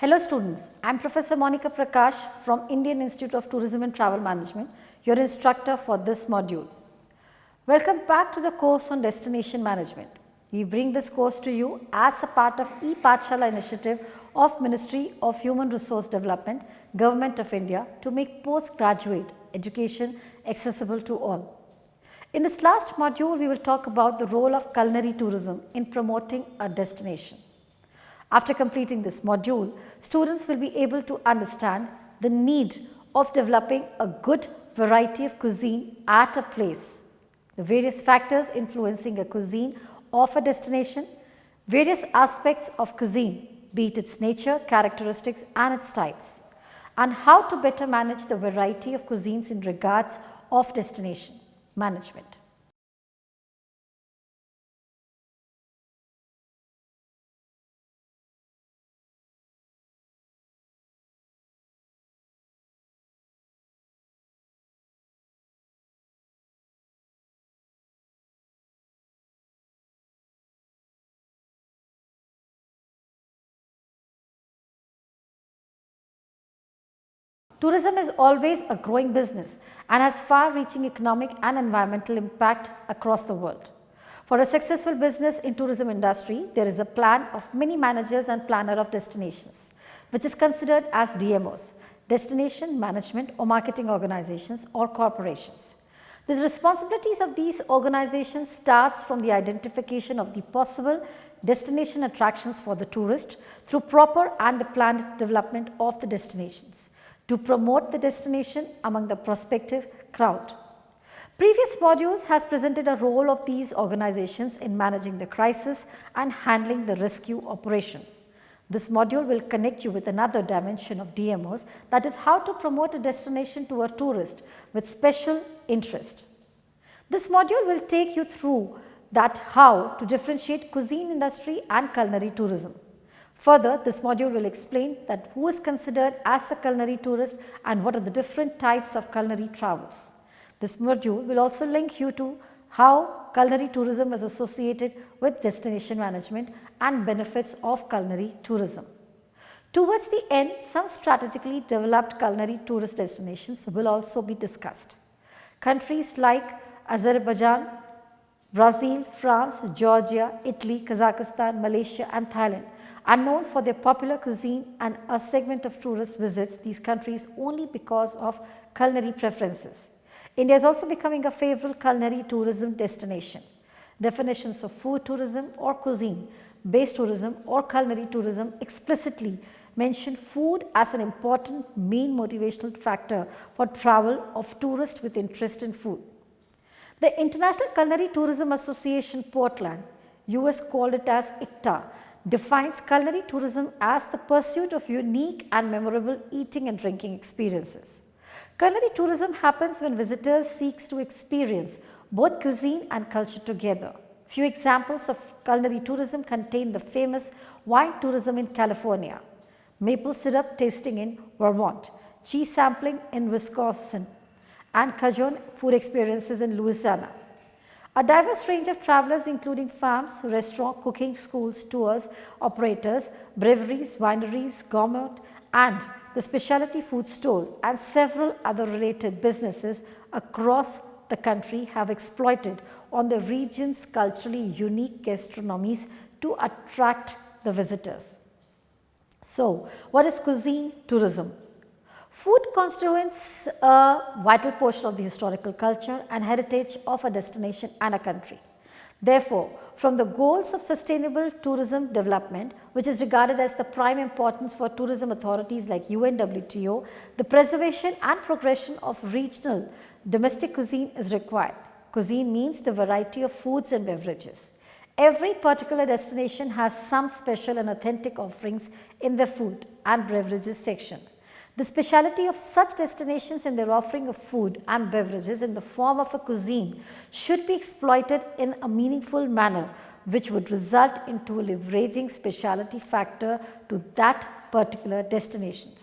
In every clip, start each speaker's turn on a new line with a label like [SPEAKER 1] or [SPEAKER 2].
[SPEAKER 1] Hello students, I am Professor Monica Prakash from Indian Institute of Tourism and Travel Management, your instructor for this module. Welcome back to the course on Destination Management. We bring this course to you as a part of e-Pathshala initiative of Ministry of Human Resource Development, Government of India to make postgraduate education accessible to all. In this last module, we will talk about the role of culinary tourism in promoting a destination. After completing this module, students will be able to understand the need of developing a good variety of cuisine at a place, the various factors influencing a cuisine of a destination, various aspects of cuisine, be it its nature, characteristics and its types, and how to better manage the variety of cuisines in regards of destination management. Tourism is always a growing business and has far-reaching economic and environmental impact across the world. For a successful business in tourism industry, there is a plan of many managers and planner of destinations, which is considered as DMOs, destination management or marketing organizations or corporations. The responsibilities of these organizations starts from the identification of the possible destination attractions for the tourist through proper and the planned development of the destinations to promote the destination among the prospective crowd. Previous modules has presented a role of these organizations in managing the crisis and handling the rescue operation. This module will connect you with another dimension of DMOs, that is how to promote a destination to a tourist with special interest. This module will take you through that how to differentiate cuisine industry and culinary tourism. Further, this module will explain that who is considered as a culinary tourist and what are the different types of culinary travels. This module will also link you to how culinary tourism is associated with destination management and benefits of culinary tourism. Towards the end, some strategically developed culinary tourist destinations will also be discussed. Countries like Azerbaijan, Brazil, France, Georgia, Italy, Kazakhstan, Malaysia and Thailand are known for their popular cuisine, and a segment of tourists visits these countries only because of culinary preferences. India is also becoming a favorable culinary tourism destination. Definitions of food tourism or cuisine-based tourism or culinary tourism explicitly mention food as an important main motivational factor for travel of tourists with interest in food. The International Culinary Tourism Association Portland, US called it as ICTA, defines culinary tourism as the pursuit of unique and memorable eating and drinking experiences. Culinary tourism happens when visitors seek to experience both cuisine and culture together. Few examples of culinary tourism contain the famous wine tourism in California, maple syrup tasting in Vermont, cheese sampling in Wisconsin, and Cajun food experiences in Louisiana. A diverse range of travelers including farms, restaurant, cooking schools, tours, operators, breweries, wineries, gourmet and the specialty food stores and several other related businesses across the country have exploited on the region's culturally unique gastronomies to attract the visitors. So, what is cuisine tourism? Food constitutes a vital portion of the historical culture and heritage of a destination and a country. Therefore, from the goals of sustainable tourism development, which is regarded as the prime importance for tourism authorities like UNWTO, the preservation and progression of regional domestic cuisine is required. Cuisine means the variety of foods and beverages. Every particular destination has some special and authentic offerings in the food and beverages section. The speciality of such destinations in their offering of food and beverages in the form of a cuisine should be exploited in a meaningful manner, which would result into leveraging speciality factor to that particular destinations.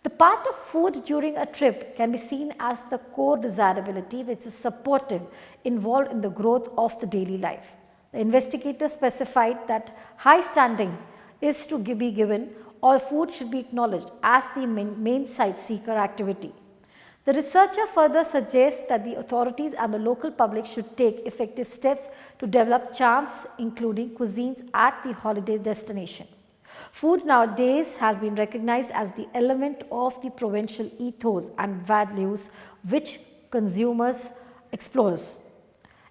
[SPEAKER 1] The part of food during a trip can be seen as the core desirability which is supportive involved in the growth of the daily life. The investigator specified that high standing is to be given or food should be acknowledged as the main site seeker activity. The researcher further suggests that the authorities and the local public should take effective steps to develop charms, including cuisines at the holiday destination. Food nowadays has been recognized as the element of the provincial ethos and values which consumers explores.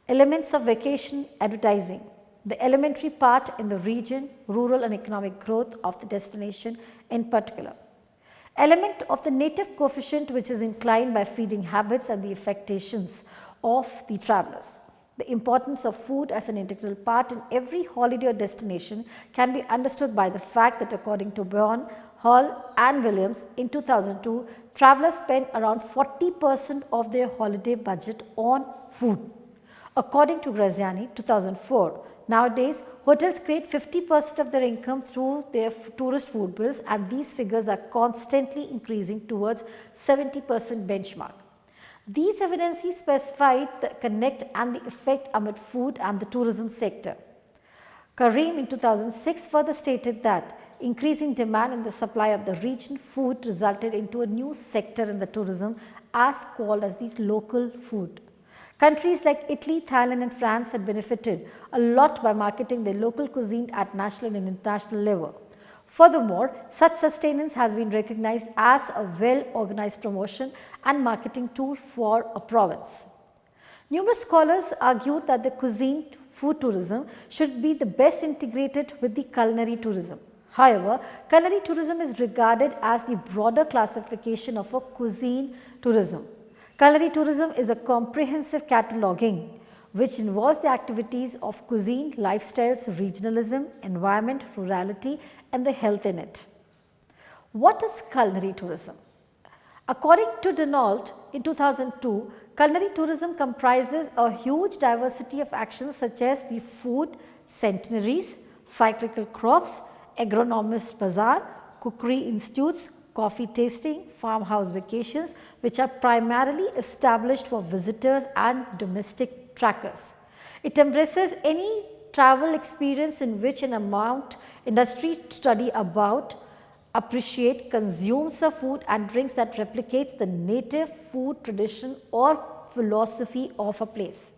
[SPEAKER 1] Elements of vacation advertising. The elementary part in the region, rural and economic growth of the destination in particular. Element of the native coefficient which is inclined by feeding habits and the affectations of the travelers. The importance of food as an integral part in every holiday or destination can be understood by the fact that according to Bourne, Hall and Williams in 2002, travelers spend around 40% of their holiday budget on food. According to Graziani 2004, nowadays hotels create 50% of their income through their tourist food bills, and these figures are constantly increasing towards 70% benchmark. These evidences specified the connect and the effect amid food and the tourism sector. Karim in 2006 further stated that increasing demand in the supply of the region food resulted into a new sector in the tourism as called as the local food. Countries like Italy, Thailand and France had benefited a lot by marketing their local cuisine at national and international level. Furthermore, such sustenance has been recognized as a well-organized promotion and marketing tool for a province. Numerous scholars argued that the cuisine food tourism should be the best integrated with the culinary tourism. However, culinary tourism is regarded as the broader classification of a cuisine tourism. Culinary tourism is a comprehensive cataloging which involves the activities of cuisine, lifestyles, regionalism, environment, rurality and the health in it. What is culinary tourism? According to Denault in 2002, culinary tourism comprises a huge diversity of actions such as the food, centenaries, cyclical crops, agronomist bazaar, cookery institutes, coffee tasting, farmhouse vacations which are primarily established for visitors and domestic trackers. It embraces any travel experience in which an amount industry study about, appreciate, consumes a food and drinks that replicates the native food tradition or philosophy of a place.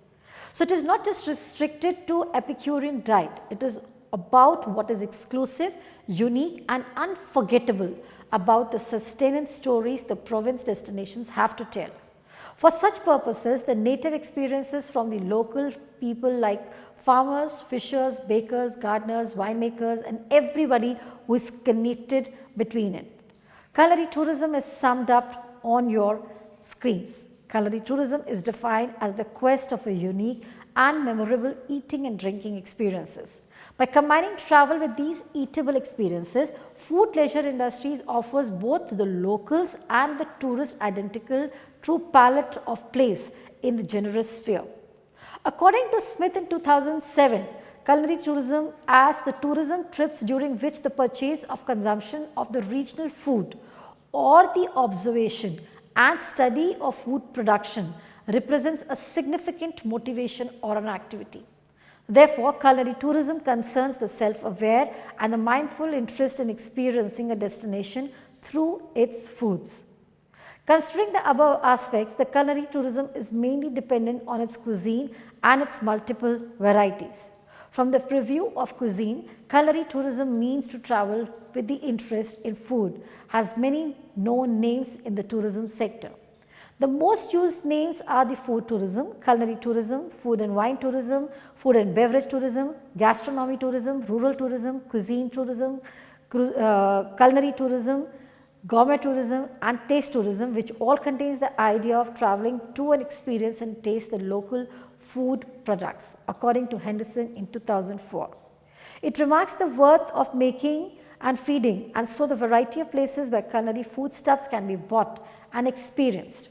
[SPEAKER 1] So it is not just restricted to Epicurean diet, it is about what is exclusive, unique and unforgettable about the sustenance stories the province destinations have to tell. For such purposes, the native experiences from the local people like farmers, fishers, bakers, gardeners, winemakers and everybody who is connected between it. Culinary tourism is summed up on your screens. Culinary tourism is defined as the quest of a unique and memorable eating and drinking experiences. By combining travel with these eatable experiences, food leisure industries offers both the locals and the tourists identical true palette of place in the generous sphere. According to Smith in 2007, culinary tourism as the tourism trips during which the purchase of consumption of the regional food or the observation and study of food production represents a significant motivation or an activity. Therefore, culinary tourism concerns the self-aware and the mindful interest in experiencing a destination through its foods. Considering the above aspects, the culinary tourism is mainly dependent on its cuisine and its multiple varieties. From the preview of cuisine, culinary tourism means to travel with the interest in food, has many known names in the tourism sector. The most used names are the food tourism, culinary tourism, food and wine tourism, food and beverage tourism, gastronomy tourism, rural tourism, cuisine tourism, culinary tourism, gourmet tourism and taste tourism, which all contains the idea of traveling to an experience and taste the local food products, according to Henderson in 2004. It remarks the worth of making and feeding and so the variety of places where culinary foodstuffs can be bought and experienced.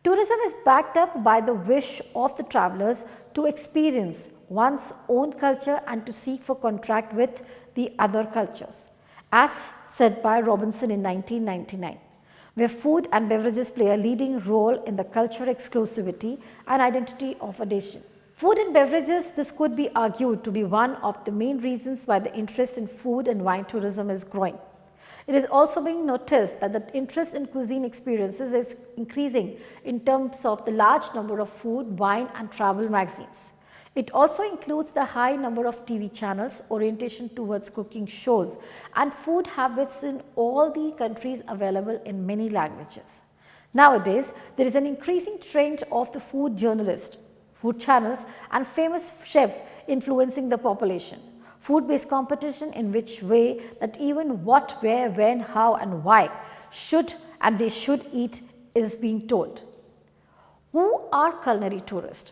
[SPEAKER 1] Tourism is backed up by the wish of the travelers to experience one's own culture and to seek for contact with the other cultures, as said by Robinson in 1999, where food and beverages play a leading role in the cultural exclusivity and identity of a nation. Food and beverages, this could be argued to be one of the main reasons why the interest in food and wine tourism is growing. It is also being noticed that the interest in cuisine experiences is increasing in terms of the large number of food, wine and travel magazines. It also includes the high number of TV channels, orientation towards cooking shows and food habits in all the countries available in many languages. Nowadays, there is an increasing trend of the food journalists, food channels and famous chefs influencing the population. Food-based competition in which way that even what, where, when, how and why they should eat is being told. Who are culinary tourists?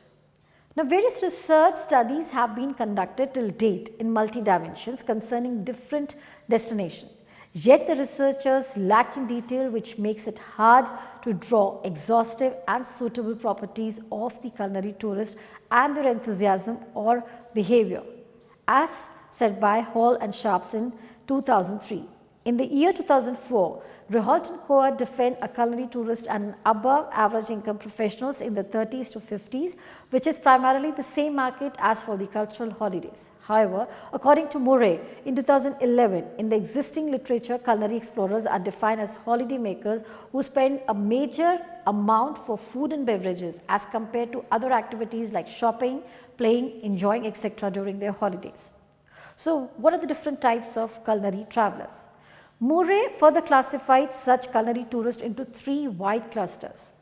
[SPEAKER 1] Now, various research studies have been conducted till date in multi-dimensions concerning different destinations. Yet the researchers lack in detail, which makes it hard to draw exhaustive and suitable properties of the culinary tourist and their enthusiasm or behavior, as said by Hall and Sharps in 2003. In the year 2004, Reholt and Coa defend a culinary tourist and above average income professionals in the 30s to 50s, which is primarily the same market as for the cultural holidays. However, according to Murray, in 2011, in the existing literature, culinary explorers are defined as holiday makers who spend a major amount for food and beverages as compared to other activities like shopping, playing, enjoying, etc. during their holidays. So, what are the different types of culinary travelers? Murray further classified such culinary tourists into three wide clusters,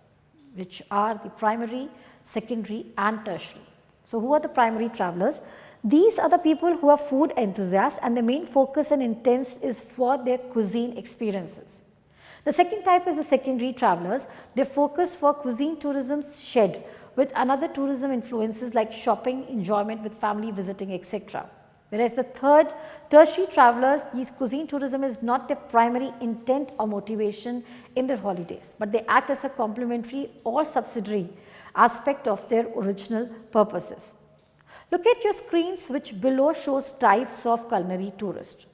[SPEAKER 1] which are the primary, secondary and tertiary. So, who are the primary travelers? These are the people who are food enthusiasts and the main focus and intent is for their cuisine experiences. The second type is the secondary travelers. Their focus for cuisine tourism shed with another tourism influences like shopping, enjoyment with family visiting, etc. Whereas the third, tertiary travelers, these cuisine tourism is not their primary intent or motivation in their holidays, but they act as a complementary or subsidiary aspect of their original purposes. Look at your screens, which below shows types of culinary tourists.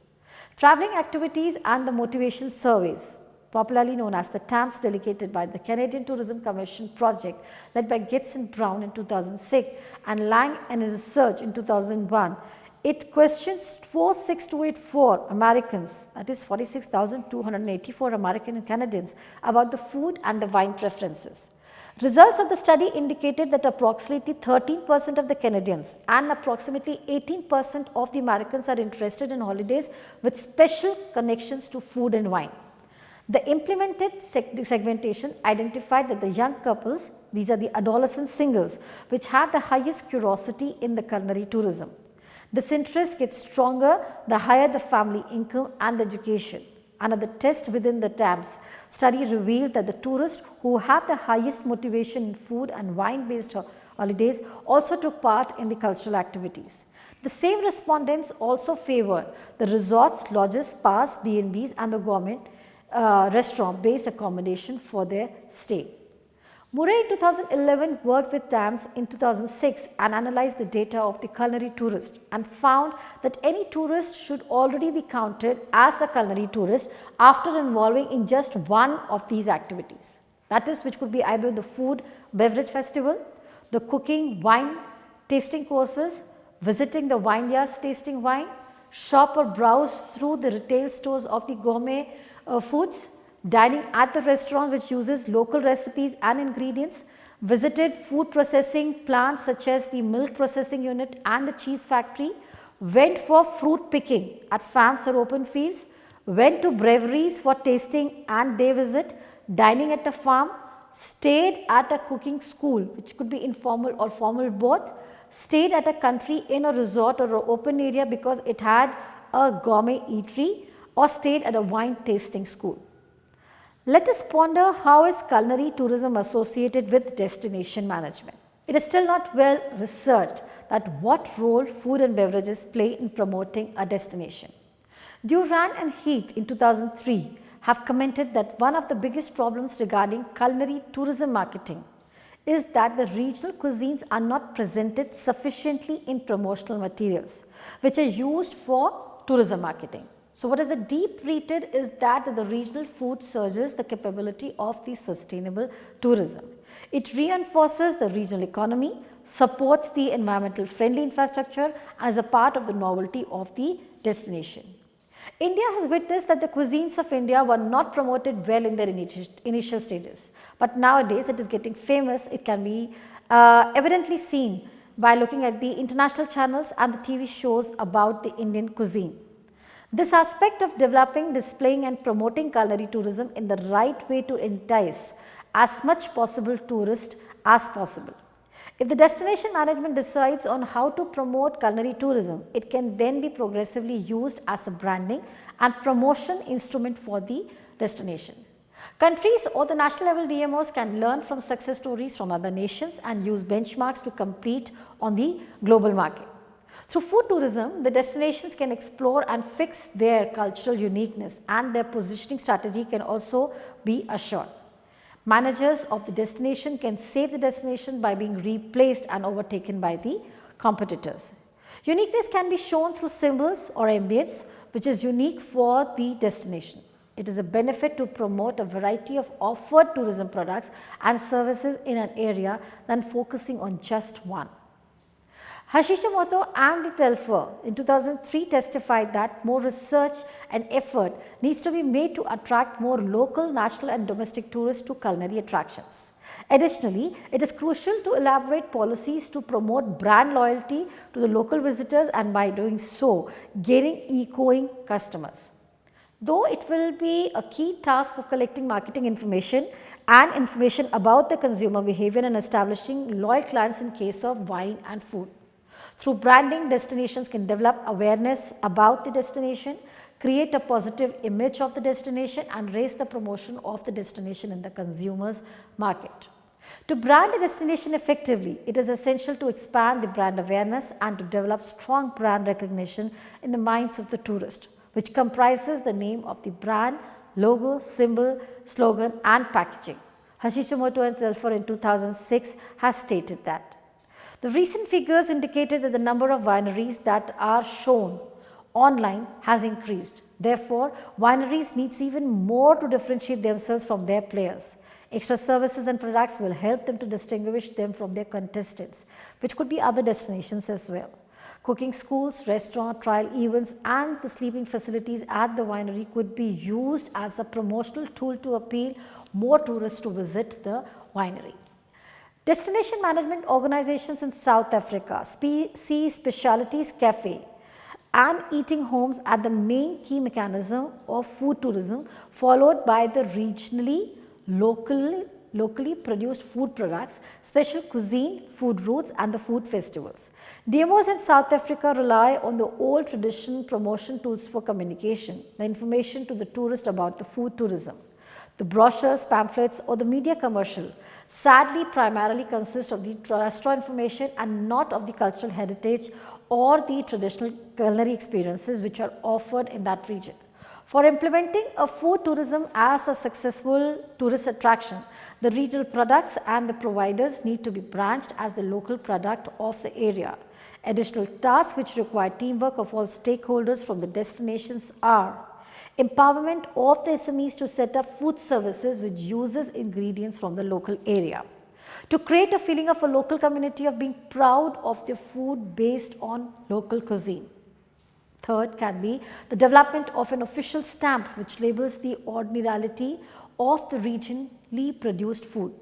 [SPEAKER 1] Traveling activities and the motivation surveys, popularly known as the TAMS, delegated by the Canadian Tourism Commission project led by Getz and Brown in 2006 and Lang and Research in 2001. It questions 46,284 Americans, that is 46,284 American and Canadians, about the food and the wine preferences. Results of the study indicated that approximately 13% of the Canadians and approximately 18% of the Americans are interested in holidays with special connections to food and wine. The implemented segmentation identified that the young couples, these are the adolescent singles, which have the highest curiosity in the culinary tourism. This interest gets stronger the higher the family income and education. Another test within the TAMS study revealed that the tourists who have the highest motivation in food and wine based holidays also took part in the cultural activities. The same respondents also favor the resorts, lodges, spas, B&Bs and the gourmet restaurant based accommodation for their stay. Murray in 2011 worked with TAMS in 2006 and analyzed the data of the culinary tourist and found that any tourist should already be counted as a culinary tourist after involving in just one of these activities. That is, which could be either the food beverage festival, the cooking wine tasting courses, visiting the vineyards tasting wine, shop or browse through the retail stores of the gourmet foods, dining at the restaurant which uses local recipes and ingredients, visited food processing plants such as the milk processing unit and the cheese factory, went for fruit picking at farms or open fields, went to breweries for tasting and day visit, dining at a farm, stayed at a cooking school which could be informal or formal both, stayed at a country inn or resort or an open area because it had a gourmet eatery, or stayed at a wine tasting school. Let us ponder how is culinary tourism associated with destination management. It is still not well researched that what role food and beverages play in promoting a destination. Duran and Heath in 2003 have commented that one of the biggest problems regarding culinary tourism marketing is that the regional cuisines are not presented sufficiently in promotional materials which are used for tourism marketing. So, what is the deep rooted is that the regional food surges the capability of the sustainable tourism. It reinforces the regional economy, supports the environmental friendly infrastructure as a part of the novelty of the destination. India has witnessed that the cuisines of India were not promoted well in their initial stages, but nowadays it is getting famous. It can be evidently seen by looking at the international channels and the TV shows about the Indian cuisine. This aspect of developing, displaying and promoting culinary tourism in the right way to entice as much possible tourists as possible. If the destination management decides on how to promote culinary tourism, it can then be progressively used as a branding and promotion instrument for the destination. Countries or the national level DMOs can learn from success stories from other nations and use benchmarks to compete on the global market. Through food tourism, the destinations can explore and fix their cultural uniqueness, and their positioning strategy can also be assured. Managers of the destination can save the destination by being replaced and overtaken by the competitors. Uniqueness can be shown through symbols or ambience which is unique for the destination. It is a benefit to promote a variety of offered tourism products and services in an area than focusing on just one. Hashimoto and the Telfer in 2003 testified that more research and effort needs to be made to attract more local, national and domestic tourists to culinary attractions. Additionally, it is crucial to elaborate policies to promote brand loyalty to the local visitors, and by doing so, gaining echoing customers. Though it will be a key task of collecting marketing information and information about the consumer behavior and establishing loyal clients in case of wine and food. Through branding, destinations can develop awareness about the destination, create a positive image of the destination and raise the promotion of the destination in the consumer's market. To brand a destination effectively, it is essential to expand the brand awareness and to develop strong brand recognition in the minds of the tourist, which comprises the name of the brand, logo, symbol, slogan and packaging. Hashimoto and Telfer in 2006 has stated that. The recent figures indicated that the number of wineries that are shown online has increased. Therefore, wineries needs even more to differentiate themselves from their players. Extra services and products will help them to distinguish them from their contestants, which could be other destinations as well. Cooking schools, restaurant, trial events and the sleeping facilities at the winery could be used as a promotional tool to appeal more tourists to visit the winery. Destination management organizations in South Africa see specialties cafe and eating homes as the main key mechanism of food tourism, followed by the regionally, locally produced food products, special cuisine, food routes and the food festivals. DMOs in South Africa rely on the old traditional promotion tools for communication, the information to the tourist about the food tourism. The brochures, pamphlets or the media commercial sadly primarily consist of the restaurant information and not of the cultural heritage or the traditional culinary experiences which are offered in that region. For implementing a food tourism as a successful tourist attraction, the regional products and the providers need to be branched as the local product of the area. Additional tasks which require teamwork of all stakeholders from the destinations are empowerment of the SMEs to set up food services which uses ingredients from the local area. To create a feeling of a local community of being proud of their food based on local cuisine. Third can be the development of an official stamp which labels the ordinarity of the regionally produced food.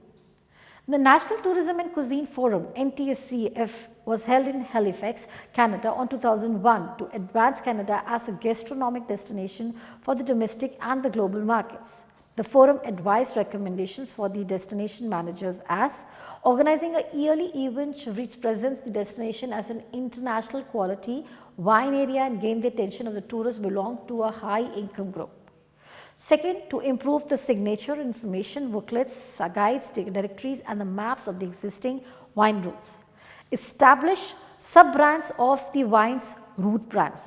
[SPEAKER 1] The National Tourism and Cuisine Forum (NTSCF) was held in Halifax, Canada on 2001 to advance Canada as a gastronomic destination for the domestic and the global markets. The forum advised recommendations for the destination managers as organizing a yearly event which presents the destination as an international quality wine area and gain the attention of the tourists belong to a high income group. Second, to improve the signature information, booklets, guides, directories and the maps of the existing wine routes. Establish sub-brands of the wine's route brands.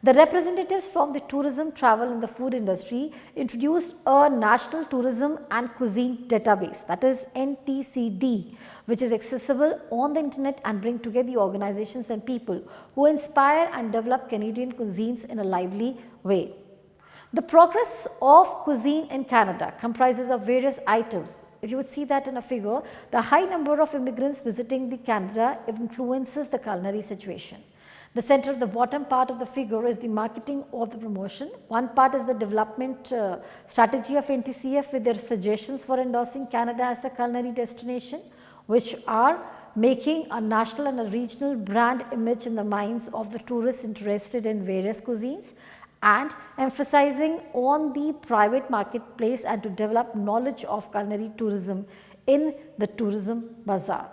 [SPEAKER 1] The representatives from the tourism, travel and the food industry introduced a National Tourism and Cuisine Database, that is NTCD, which is accessible on the internet and bring together the organizations and people who inspire and develop Canadian cuisines in a lively way. The progress of cuisine in Canada comprises of various items. If you would see that in a figure, the high number of immigrants visiting the Canada influences the culinary situation. The center of the bottom part of the figure is the marketing or the promotion. One part is the development strategy of NTCF with their suggestions for endorsing Canada as a culinary destination, which are making a national and a regional brand image in the minds of the tourists interested in various cuisines, and emphasizing on the private marketplace and to develop knowledge of culinary tourism in the tourism bazaar.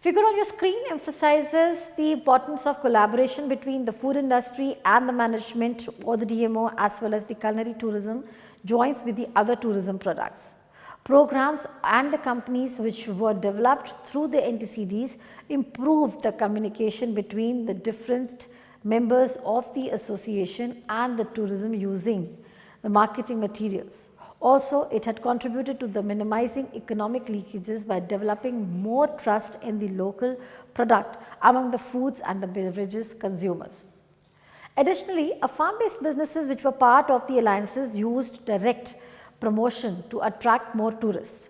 [SPEAKER 1] Figure on your screen emphasizes the importance of collaboration between the food industry and the management or the DMO, as well as the culinary tourism joins with the other tourism products. Programs and the companies which were developed through the NTCDs improved the communication between the different members of the association and the tourism using the marketing materials. Also, it had contributed to the minimizing economic leakages by developing more trust in the local product among the foods and the beverages consumers. Additionally, farm-based businesses which were part of the alliances used direct promotion to attract more tourists.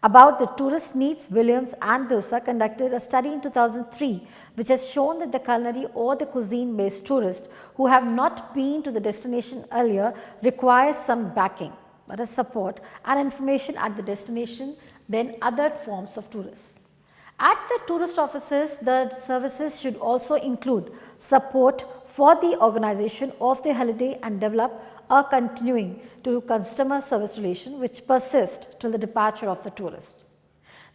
[SPEAKER 1] About the tourist needs, Williams and Dosa conducted a study in 2003 which has shown that the culinary or the cuisine based tourists who have not been to the destination earlier require some backing, that is support and information at the destination than other forms of tourists. At the tourist offices, the services should also include support for the organization of the holiday and develop a continuing to customer service relation which persists till the departure of the tourist.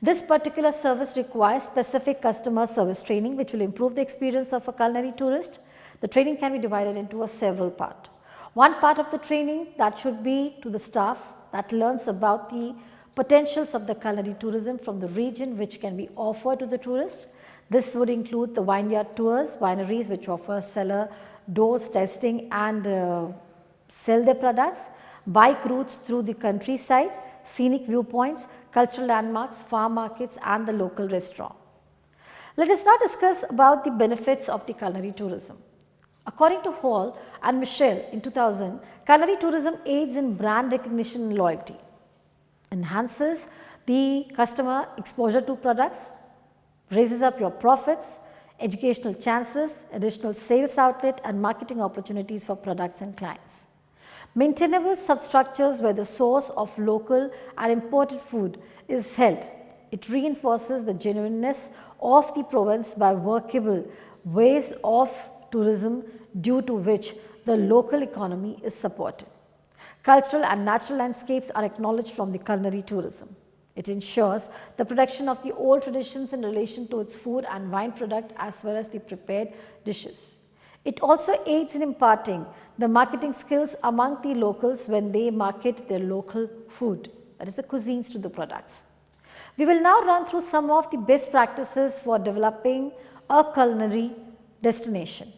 [SPEAKER 1] This particular service requires specific customer service training which will improve the experience of a culinary tourist. The training can be divided into a several parts. One part of the training that should be to the staff that learns about the potentials of the culinary tourism from the region which can be offered to the tourist. This would include the vineyard tours, wineries which offer cellar doors testing and sell their products, bike routes through the countryside, scenic viewpoints, cultural landmarks, farm markets and the local restaurant. Let us now discuss about the benefits of the culinary tourism. According to Hall and Michelle in 2000, culinary tourism aids in brand recognition and loyalty, enhances the customer exposure to products, raises up your profits, educational chances, additional sales outlet and marketing opportunities for products and clients. Maintainable substructures where the source of local and imported food is held. It reinforces the genuineness of the province by workable ways of tourism due to which the local economy is supported. Cultural and natural landscapes are acknowledged from the culinary tourism. It ensures the protection of the old traditions in relation to its food and wine product as well as the prepared dishes. It also aids in imparting the marketing skills among the locals when they market their local food, that is the cuisines to the products. We will now run through some of the best practices for developing a culinary destination.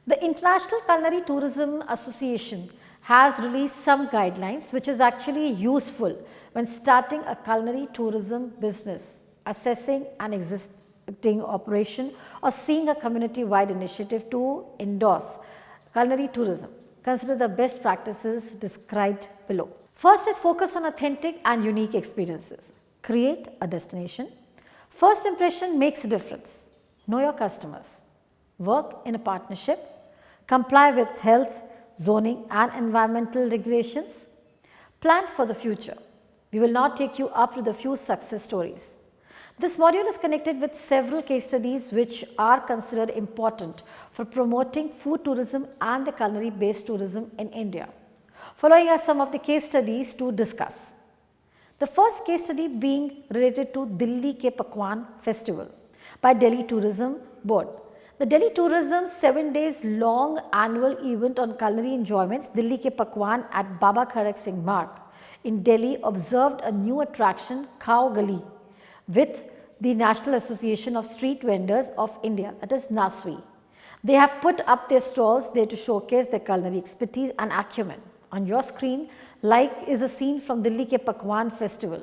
[SPEAKER 1] The International Culinary Tourism Association has released some guidelines which is actually useful when starting a culinary tourism business, assessing an existing operation or seeing a community-wide initiative to endorse culinary tourism. Consider the best practices described below. First is focus on authentic and unique experiences. Create a destination. First impression makes a difference. Know your customers. Work in a partnership. Comply with health, zoning and environmental regulations. Plan for the future. We will now take you up to the few success stories. This module is connected with several case studies which are considered important for promoting food tourism and the culinary based tourism in India. Following are some of the case studies to discuss. The first case study being related to Delhi Ke Pakwan Festival by Delhi Tourism Board. The Delhi Tourism 7 days long annual event on culinary enjoyments, Delhi Ke Pakwan at Baba Khadak Singh Marg in Delhi observed a new attraction, Khao Gali, with the National Association of Street Vendors of India, that is NASWI. They have put up their stalls there to showcase their culinary expertise and acumen. On your screen, like is a scene from Delhi Ke Pakwan Festival.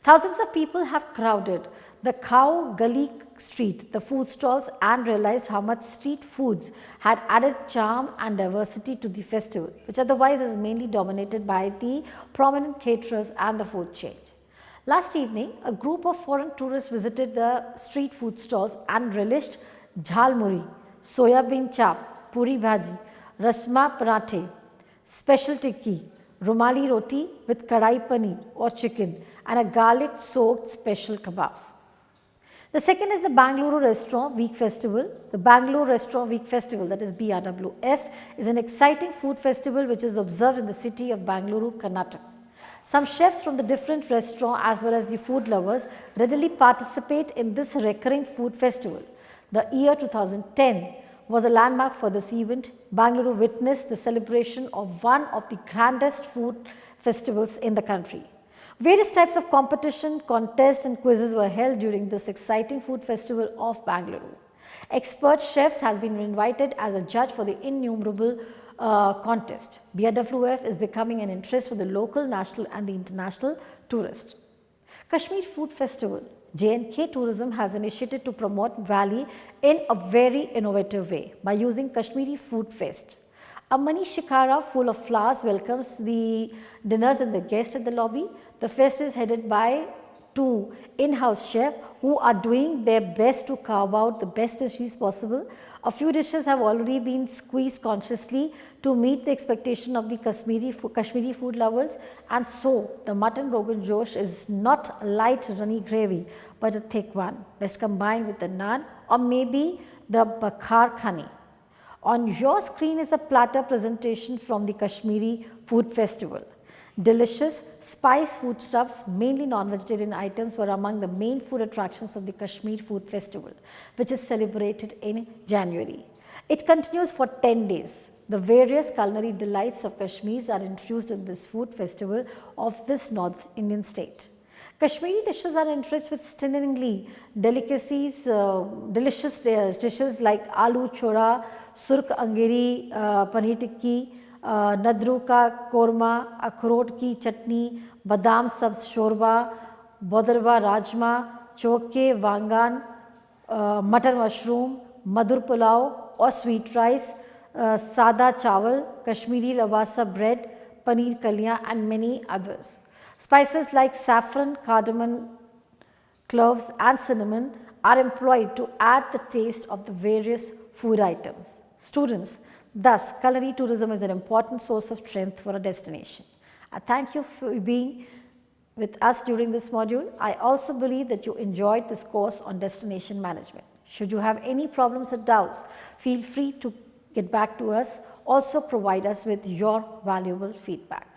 [SPEAKER 1] Thousands of people have crowded the Khao Gali street, the food stalls, and realized how much street foods had added charm and diversity to the festival, which otherwise is mainly dominated by the prominent caterers and the food chain. Last evening, a group of foreign tourists visited the street food stalls and relished jhalmuri, soya bean chap, puri bhaji, rasma parathe, special tikki, rumali roti with kadai paneer or chicken, and a garlic soaked special kebabs. The second is the Bangalore Restaurant Week Festival. The Bangalore Restaurant Week Festival, that is BRWF, is an exciting food festival which is observed in the city of Bangalore, Karnataka. Some chefs from the different restaurants as well as the food lovers readily participate in this recurring food festival. The year 2010 was a landmark for this event. Bangalore witnessed the celebration of one of the grandest food festivals in the country. Various types of competition, contests and quizzes were held during this exciting food festival of Bangalore. Expert chefs has been invited as a judge for the innumerable contest. BRWF is becoming an interest for the local, national and the international tourists. Kashmir Food Festival. J&K Tourism has initiated to promote Valley in a very innovative way by using Kashmiri Food Fest. A money shikara full of flowers welcomes the dinners and the guests at the lobby. The fest is headed by two in-house chefs who are doing their best to carve out the best dishes possible. A few dishes have already been squeezed consciously to meet the expectation of the Kashmiri food lovers, and so the mutton rogan josh is not a light runny gravy but a thick one, best combined with the naan or maybe the bakhar khani. On your screen is a platter presentation from the Kashmiri Food Festival. Delicious, spice foodstuffs, mainly non-vegetarian items, were among the main food attractions of the Kashmir Food Festival, which is celebrated in January. It continues for 10 days. The various culinary delights of Kashmir are introduced in this food festival of this North Indian state. Kashmiri dishes are enriched with stunningly delicious dishes like aloo chora, surk angeri, paneer tikki, nadru ka korma, akhroट की चटनी, बादाम सब्ज शोरबा, बौदरवा राजमा, चोके वांगन, मटर mushroom, Madhur pulao or sweet rice, sada chawal, Kashmiri lawasa bread, paneer kaliyan and many others. Spices like saffron, cardamom, cloves and cinnamon are employed to add the taste of the various food items. Students, thus culinary tourism is an important source of strength for a destination. I thank you for being with us during this module. I also believe that you enjoyed this course on destination management. Should you have any problems or doubts, feel free to get back to us. Also provide us with your valuable feedback.